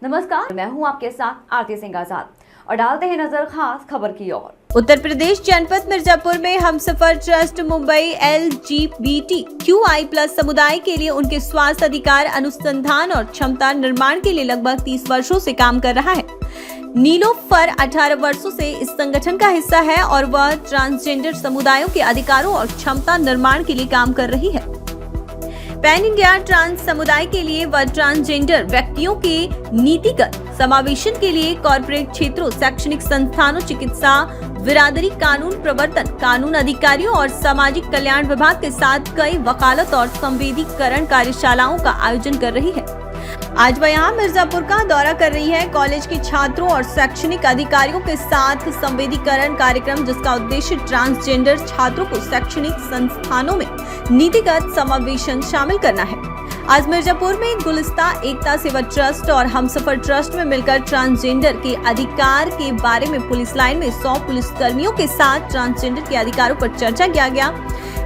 नमस्कार, मैं हूं आपके साथ आरती सिंह आजाद और डालते हैं नजर खास खबर की ओर। उत्तर प्रदेश जनपद मिर्जापुर में हमसफर ट्रस्ट मुंबई LGBTQI+ समुदाय के लिए उनके स्वास्थ्य अधिकार अनुसंधान और क्षमता निर्माण के लिए लगभग 30 वर्षों से काम कर रहा है। नीलोफर 18 वर्षों से इस संगठन का हिस्सा है और वह ट्रांसजेंडर समुदायों के अधिकारों और क्षमता निर्माण के लिए काम कर रही है। पैन इंडिया ट्रांस समुदाय के लिए व ट्रांसजेंडर व्यक्तियों के नीतिगत समावेशन के लिए कॉर्पोरेट क्षेत्रों, शैक्षणिक संस्थानों, चिकित्सा, बिरादरी, कानून प्रवर्तन, कानून अधिकारियों और सामाजिक कल्याण विभाग के साथ कई वकालत और संवेदीकरण कार्यशालाओं का आयोजन कर रही है। आज वह यहाँ मिर्जापुर का दौरा कर रही है। कॉलेज के छात्रों और शैक्षणिक अधिकारियों के साथ संवेदीकरण कार्यक्रम, जिसका उद्देश्य ट्रांसजेंडर छात्रों को शैक्षणिक संस्थानों में नीतिगत समावेशन शामिल करना है। आज मिर्जापुर में गुलिस्ता एकता सेवा ट्रस्ट और हमसफर ट्रस्ट में मिलकर ट्रांसजेंडर के अधिकार के बारे में पुलिस लाइन में 100 पुलिस कर्मियों के साथ ट्रांसजेंडर के अधिकारों पर चर्चा किया गया।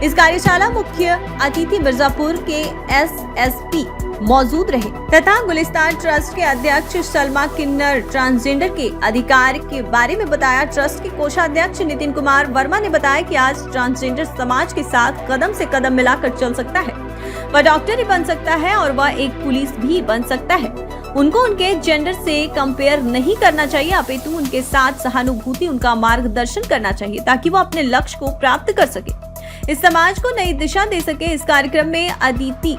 इस कार्यशाला मुख्य अतिथि मिर्जापुर के SSP मौजूद रहे तथा गुलिस्तान ट्रस्ट के अध्यक्ष सलमा किन्नर ट्रांसजेंडर के अधिकार के बारे में बताया। ट्रस्ट के कोषाध्यक्ष नितिन कुमार वर्मा ने बताया कि आज ट्रांसजेंडर समाज के साथ कदम से कदम मिलाकर चल सकता है। वह डॉक्टर ही बन सकता है और वह एक पुलिस भी बन सकता है। उनको उनके जेंडर से कंपेयर नहीं करना चाहिए, अपितु उनके साथ सहानुभूति, उनका मार्गदर्शन करना चाहिए ताकि वो अपने लक्ष्य को प्राप्त कर सके, इस समाज को नई दिशा दे सके। इस कार्यक्रम में अदिति,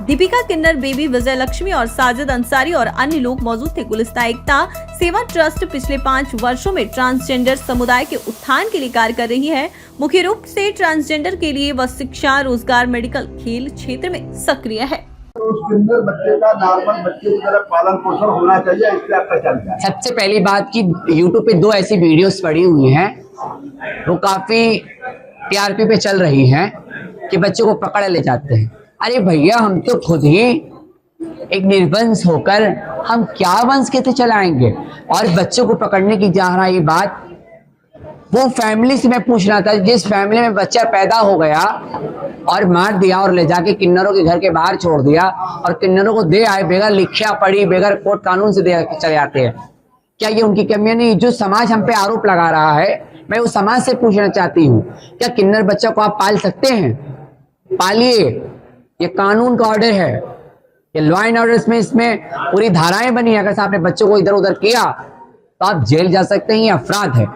दीपिका किन्नर, बेबी, विजय लक्ष्मी और साजिद अंसारी और अन्य लोग मौजूद थे। गुलिस्ता एकता सेवा ट्रस्ट पिछले 5 वर्षों में ट्रांसजेंडर समुदाय के उत्थान के लिए कार्य कर रही है। मुख्य रूप से ट्रांसजेंडर के लिए वह शिक्षा, रोजगार, मेडिकल, खेल क्षेत्र में सक्रिय है। तो बच्चे का नॉर्मल बच्चे की तरह पालन पोषण होना चाहिए, इसलिए आपका चलता है। सबसे पहली बात कि YouTube पे 2 ऐसी वीडियोस पड़ी हुई हैं, वो काफी TRP पे चल रही हैं कि बच्चों को पकड़ ले जाते हैं। अरे भैया, हम तो खुद ही एक निर्वंश होकर हम क्या वंश कैसे चलाएंगे? और बच्चों को पकड़ने की जा रहा ये बात, वो फैमिली से मैं पूछ रहा था, जिस फैमिली में बच्चा पैदा हो गया और मार दिया और ले जाके किन्नरों के घर के बाहर छोड़ दिया और किन्नरों को दे आए, बगैर लिखा पढ़ी, बगैर कोर्ट कानून से दे चले जाते हैं। क्या ये उनकी कमियां नहीं? जो समाज हम पे आरोप लगा रहा है, मैं उस समाज से पूछना चाहती हूँ, क्या किन्नर बच्चा को आप पाल सकते हैं? पालिए, ये कानून का ऑर्डर है, ये लॉ एंड ऑर्डर में इसमें पूरी धाराएं बनी है। अगर आपने बच्चों को इधर उधर किया तो आप जेल जा सकते हैं, ये अपराध है।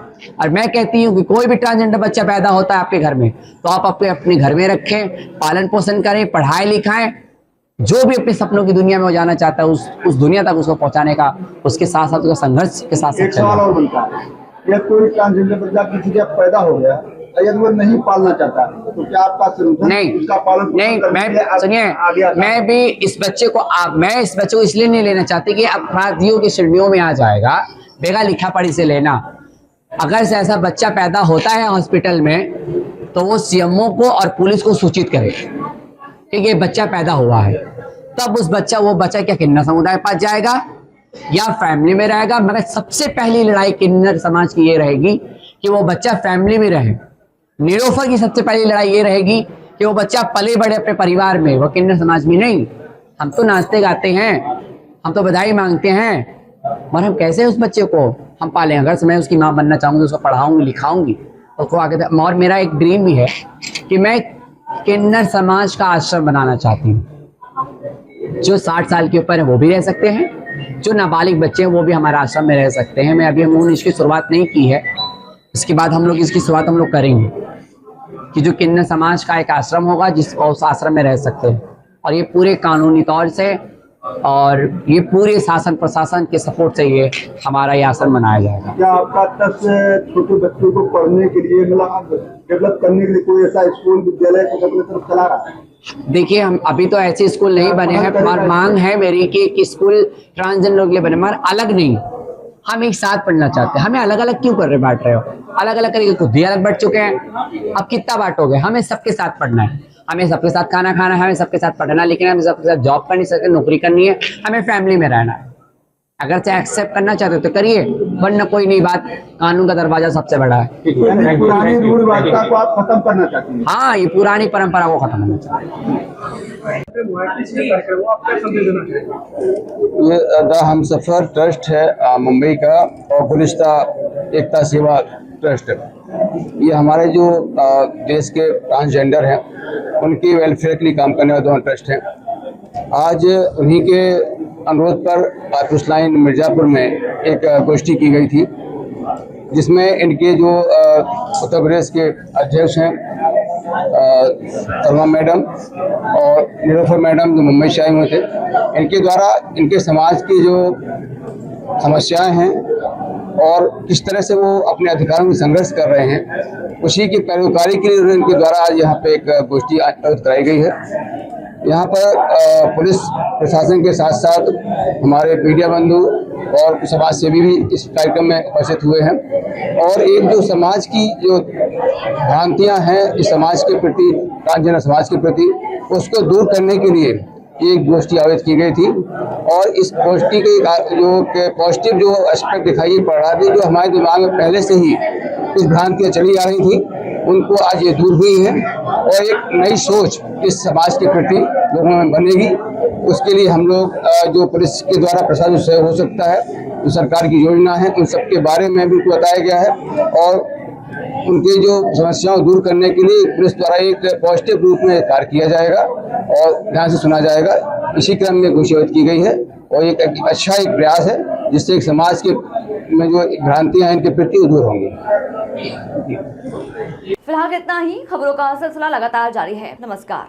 और मैं कहती हूँ कि कोई भी ट्रांसजेंडर बच्चा पैदा होता है आपके घर में, तो आप अपने घर में रखें, पालन पोषण करें, पढ़ाएं लिखाएं, जो भी अपने सपनों की दुनिया में वो जाना चाहता है उस दुनिया तक उसको पहुंचाने का, उसके साथ साथ उसका संघर्ष के साथ एक सवाल और बनता है, या कोई ट्रांसजेंडर बच्चा किसी के पैदा हो गया, यदि वो नहीं पालना चाहता तो क्या आपका सलूशन उसका पालन नहीं? मैं सुनिए, मैं भी इस बच्चे को इसलिए नहीं लेना चाहती कि अपराधियों की श्रेणियों में आ जाएगा, बेगा लिखा पढ़ी से लेना। अगर से ऐसा बच्चा पैदा होता है हॉस्पिटल में, तो वो CMO को और पुलिस को सूचित करे कि ये बच्चा पैदा हुआ है। तब वो बच्चा क्या किन्नर समुदाय पास जाएगा या फैमिली में रहेगा? मगर सबसे पहली लड़ाई किन्नर समाज की ये रहेगी कि वो बच्चा फैमिली में रहे। नीलोफर की सबसे पहली लड़ाई ये रहेगी कि वो बच्चा पले बड़े अपने परिवार में, वो किन्नर समाज में नहीं। हम तो नाचते गाते हैं, हम तो बधाई मांगते हैं, और हम कैसे उस बच्चे को हम पालें? अगर मैं उसकी माँ बनना चाहूँगी, उसको पढ़ाऊंगी, लिखाऊंगी, उसको आगे। और मेरा एक ड्रीम भी है कि मैं किन्नर समाज का आश्रम बनाना चाहती हूँ। जो 60 साल के ऊपर है वो भी रह सकते हैं, जो नाबालिग बच्चे हैं वो भी हमारे आश्रम में रह सकते हैं। मैं अभी हमने इसकी शुरुआत नहीं की है, इसके बाद हम लोग इसकी शुरुआत हम लोग करेंगे कि जो किन्नर समाज का एक आश्रम होगा, जिसको उस आश्रम में रह सकते हैं, और ये पूरे कानूनी तौर से और ये पूरे शासन प्रशासन के सपोर्ट से ये हमारा ये आश्रम बनाया जाएगा। क्या आपका ट्रस्ट छोटे बच्चों को पढ़ने के लिए, मतलब डेवलप करने के लिए कोई ऐसा स्कूल, विद्यालय को अपनी तरफ चला रहा है? देखिए, हम अभी तो ऐसे स्कूल नहीं बने हैं, पर मांग है मेरी कि स्कूल ट्रांसजेंडर के लिए बने, मगर अलग नहीं। हम एक साथ पढ़ना चाहते हैं। हमें अलग अलग क्यों कर रहे बांट रहे हो? अलग अलग करके खुद ही अलग बढ़ चुके हैं, अब कितना बांटोगे? हमें सबके साथ पढ़ना है, हमें सबके साथ खाना खाना है, हमें सबके साथ पढ़ना, लेकिन हमें सबके साथ जॉब करनी है, नौकरी करनी है, हमें फैमिली में रहना है। अगर से एक्सेप्ट करना चाहते हो तो करिए, वरना कोई नहीं बात, कानून का दरवाजा सबसे बड़ा है। यानी पुरानी रूढ़िवादिता को आप खत्म करना चाहते हैं। हाँ, ये पुरानी परंपरा को खत्म करना चाहते हैं। ये द हमसफर ट्रस्ट है मुंबई का, और गुलिस्ता एकता सेवा ट्रस्ट है। ये हमारे जो देश के ट्रांसजेंडर हैं उनकी वेलफेयर के लिए काम करने वाले दोनों ट्रस्ट हैं। आज उन्हीं के अनुरोध पर आतिश लाइन मिर्ज़ापुर में एक गोष्ठी की गई थी, जिसमें इनके जो उत्तर प्रदेश के अध्यक्ष हैं तरमा मैडम और नीलोफर मैडम जो मुंबई से आए हुए थे, इनके द्वारा इनके समाज की जो समस्याएं हैं और किस तरह से वो अपने अधिकारों में संघर्ष कर रहे हैं, उसी की पैरोकारी के लिए इनके द्वारा आज यहाँ पे एक गोष्ठी आयोजित कराई गई है। यहाँ पर पुलिस प्रशासन के साथ साथ हमारे मीडिया बंधु और समाज सेवी भी इस कार्यक्रम में उपस्थित हुए हैं, और एक जो समाज की जो भ्रांतियाँ हैं इस समाज के प्रति, ट्रांसजेंडर समाज के प्रति, उसको दूर करने के लिए एक गोष्ठी आयोजित की गई थी। और इस गोष्ठी के जो पॉजिटिव जो एस्पेक्ट दिखाई पड़ रहा था, जो हमारे दिमाग में पहले से ही कुछ भ्रांतियाँ चली आ रही थी, उनको आज ये दूर हुई है और एक नई सोच इस समाज के प्रति लोगों में बनेगी। उसके लिए हम लोग जो पुलिस के द्वारा प्रशासन से हो सकता है, जो सरकार की योजना है, उन सब के बारे में भी बताया गया है, और उनके जो समस्याओं दूर करने के लिए पुलिस द्वारा एक पॉजिटिव रूप में कार्य किया जाएगा और ध्यान से सुना जाएगा। इसी क्रम में घोषित की गई है, और एक अच्छा एक प्रयास है जिससे एक समाज के में जो भ्रांतियां हैं इनके प्रति दूर होंगी। फिलहाल इतना ही। खबरों का सिलसिला लगातार जारी है। नमस्कार।